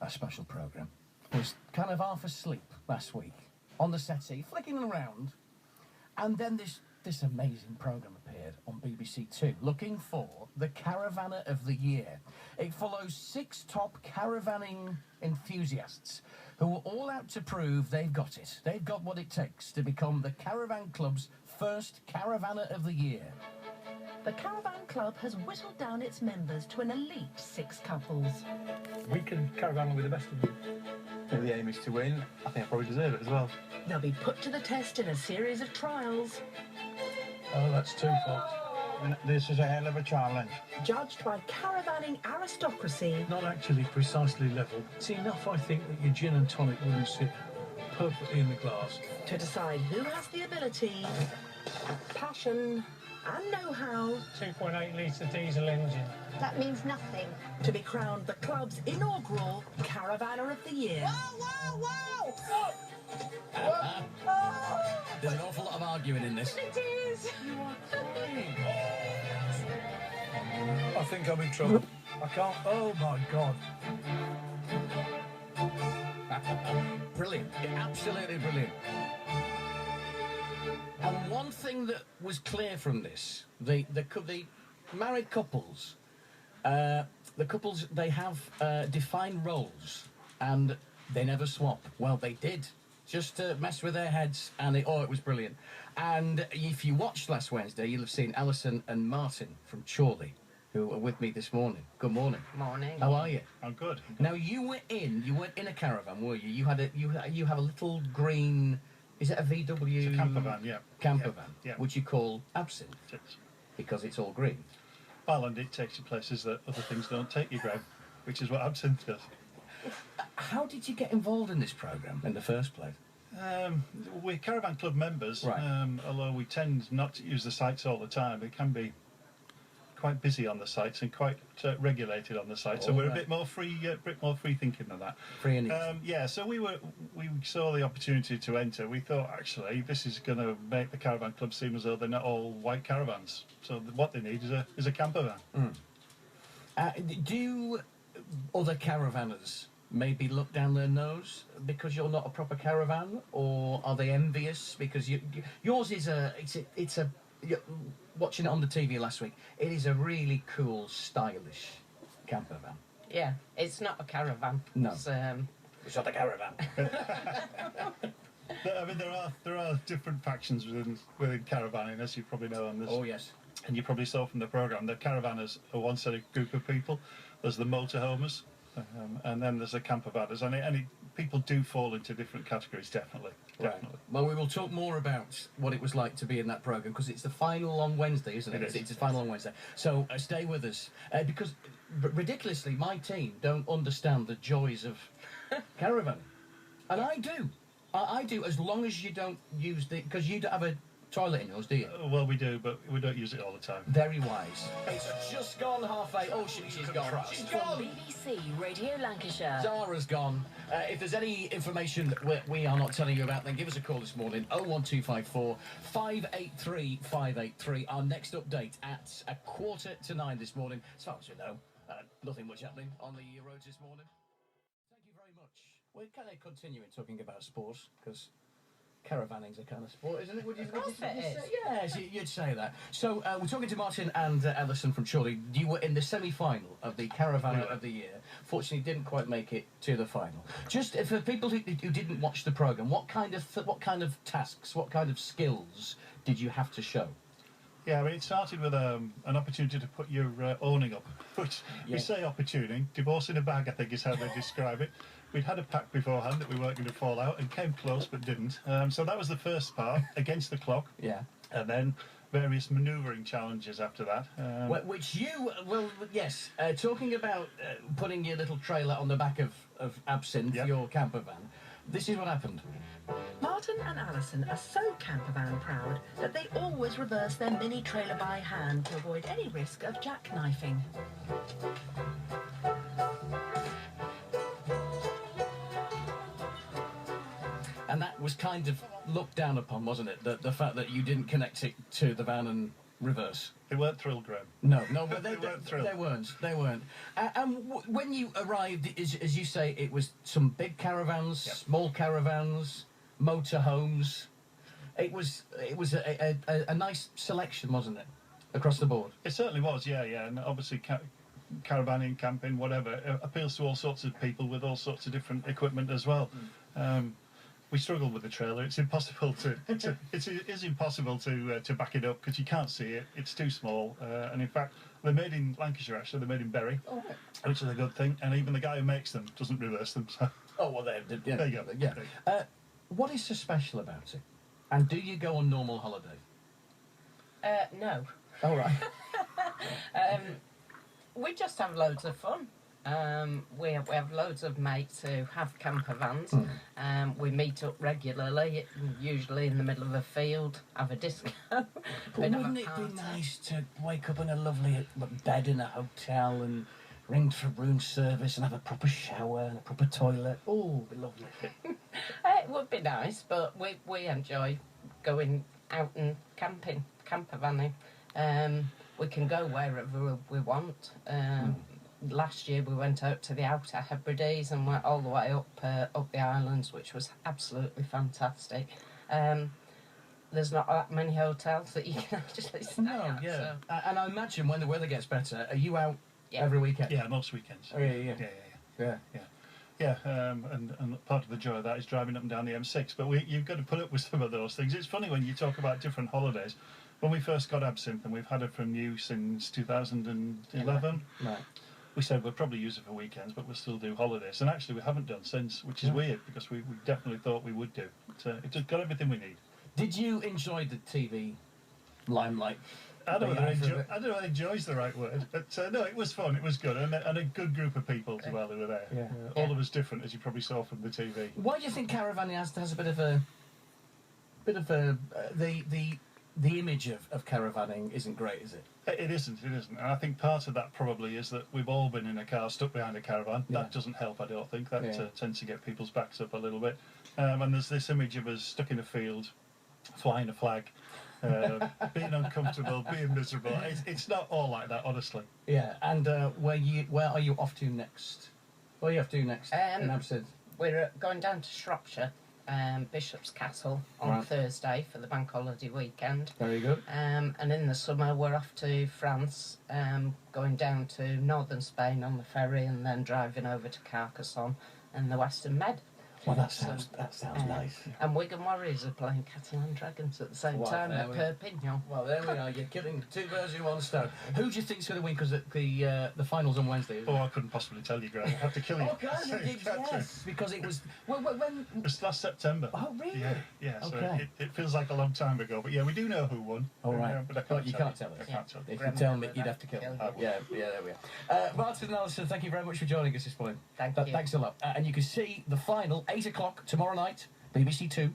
a special programme. I was kind of half asleep last week on the settee, flicking around, and then this amazing programme appeared on BBC Two, looking for the Caravanner of the Year. It follows 6 top caravanning enthusiasts who are all out to prove they've got it. They've got what it takes to become the Caravan Club's first Caravanner of the Year. The Caravan Club has whittled down its members to an elite 6 couples. We can caravan with the best of them. If the aim is to win, I think I probably deserve it as well. They'll be put to the test in a series of trials. Oh, that's too fucked. This is a hell of a challenge. Judged by caravanning aristocracy. Not actually precisely level. It's enough, I think, that your gin and tonic wouldn't sit perfectly in the glass. To decide who has the ability, passion and know-how 2.8 litre diesel engine. That means nothing. to be crowned the club's inaugural Caravanner of the Year. Whoa, whoa, There's an awful lot of arguing in this. It is. You are crying. I think I'm in trouble. I can't. Oh my God. Brilliant. Absolutely brilliant. And one thing that was clear from this, the married couples, they have defined roles and they never swap. Well, they did, just to mess with their heads, and it was brilliant. And if you watched last Wednesday, you'll have seen Alison and Martin from Chorley, who are with me this morning. Good morning. Morning. How are you? I'm good. Now you weren't in a caravan, were you? You have a little green. Is it a VW? It's a camper van, yeah. Camper van, yeah. which you call absinthe, because it's all green. Well, and it takes you places that other things don't take you, Graham, which is what absinthe does. How did you get involved in this programme in the first place? We're Caravan Club members, Right. Although we tend not to use the sites all the time. It can be quite busy on the sites and quite regulated on the site, so we're a bit more free thinking than that. Free and easy. So we saw the opportunity to enter. We thought, actually, this is going to make the Caravan Club seem as though they're not all white caravans. So what they need is a camper van. Do other caravanners maybe look down their nose because you're not a proper caravan, or are they envious because yours is watching it on the TV last week, it is a really cool, stylish camper van. Yeah, it's not a caravan. No. It's not a caravan. I mean, there are different factions within caravanning, as you probably know on this. Oh yes. And you probably saw from the programme, the caravanners are one set of group of people. There's the motorhomers, and then there's the camper vanners. And people do fall into different categories, definitely. Right. Well, we will talk more about what it was like to be in that programme, because it's the final on Wednesday, isn't it? It's the final on Wednesday. So stay with us, because ridiculously, my team don't understand the joys of caravanning. And I do. I do, as long as you don't use because you don't have a toilet in yours, do you? Well, we do, but we don't use it all the time. Very wise. It's just gone 8:30. Oh, she's gone. She's gone. BBC Radio Lancashire. Zara's gone. If there's any information that we are not telling you about, then give us a call this morning. 01254 583 583. Our next update at 9:15 this morning. As far as we know, nothing much happening on the roads this morning. Thank you very much. We're kind of continuing talking about sports, because caravanning's a kind of sport, isn't it? Would you say? Yes, you'd say that. So we're talking to Martin and Alison from Chorley. You were in the semi-final of the Caravanner of the Year. Fortunately, didn't quite make it to the final. Just for people who didn't watch the programme, what kind of tasks, what kind of skills did you have to show? Yeah, I mean, it started with an opportunity to put your awning up, which we say opportunity. Divorce in a bag, I think, is how they describe it. We'd had a pact beforehand that we weren't going to fall out, and came close but didn't. So that was the first part, against the clock. Yeah. And then various manoeuvring challenges after that. Talking about putting your little trailer on the back of absinthe, your camper van, this is what happened. Martin and Alison are so campervan proud that they always reverse their mini trailer by hand to avoid any risk of jackknifing. And that was kind of looked down upon, wasn't it? The fact that you didn't connect it to the van and reverse. They weren't thrilled, Graham. No, but They weren't thrilled. They weren't. When you arrived, as you say, it was some big caravans, Yep. small caravans, motorhomes. It was a nice selection, wasn't it, across the board? It certainly was, yeah. And obviously caravanning, camping, whatever, appeals to all sorts of people with all sorts of different equipment as well. We struggle with the trailer. It's impossible it is impossible to back it up because you can't see it. It's too small. And in fact, they're made in Lancashire, actually. They're made in Bury, which is a good thing. And even the guy who makes them doesn't reverse them. So. Oh, well, there you go. Yeah. What is so special about it? And do you go on normal holiday? No. All right. We just have loads of fun. We have loads of mates who have camper vans. We meet up regularly, usually in the middle of a field, have a disco. But wouldn't it be nice to wake up in a lovely bed in a hotel and ring for room service and have a proper shower and a proper toilet? Oh, it'd be lovely. It would be nice, but we enjoy going out and camping, camper vanning. We can go wherever we want. Last year we went out to the Outer Hebrides and went all the way up the islands, which was absolutely fantastic. There's not that many hotels that you can actually stay at. Yeah. So. And I imagine when the weather gets better, are you out every weekend? Yeah, most weekends. Oh, yeah. Yeah, and part of the joy of that is driving up and down the M6. But you've got to put up with some of those things. It's funny when you talk about different holidays. When we first got absinthe, and we've had it from you since 2011, Right. we said we'll probably use it for weekends, but we'll still do holidays. And actually we haven't done since, which is weird, because we definitely thought we would do. It's got everything we need. Did you enjoy the TV limelight? I don't know if enjoy's the right word, but no, it was fun, it was good, and a good group of people as well who were there. Yeah. All of us different, as you probably saw from the TV. Why do you think caravanning has a bit of the image of caravanning isn't great, is it? It isn't. And I think part of that probably is that we've all been in a car stuck behind a caravan. Yeah. That doesn't help, I don't think. That tends to get people's backs up a little bit. And there's this image of us stuck in a field, flying a flag, being uncomfortable, being miserable. It's not all like that, honestly. Yeah. And where are you off to next? Where are you off to next in Absinthe? We're going down to Shropshire, Bishop's Castle, on Thursday for the bank holiday weekend. Very good. And in the summer we're off to France, going down to northern Spain on the ferry and then driving over to Carcassonne and the Western Med. Well, that sounds nice. And Wigan Warriors are playing Catalan Dragons at the same time at Perpignan. Well, there we are. You're killing two birds with one stone. Who do you think's going to win? Because the finals on Wednesday. Isn't I couldn't possibly tell you, Greg. I have to kill you. Oh, God, yes. Because it was when. It was last September. Oh, really? Yeah. So Okay. it feels like a long time ago, but yeah, we do know who won. All right. But I can't You can't tell us. I can't tell you. If you tell me, you'd have to kill me. Yeah, there we are. Martin and Alison, thank you very much for joining us this morning. Thank you. Thanks a lot. And you can see the final, 8 o'clock tomorrow night, BBC 2.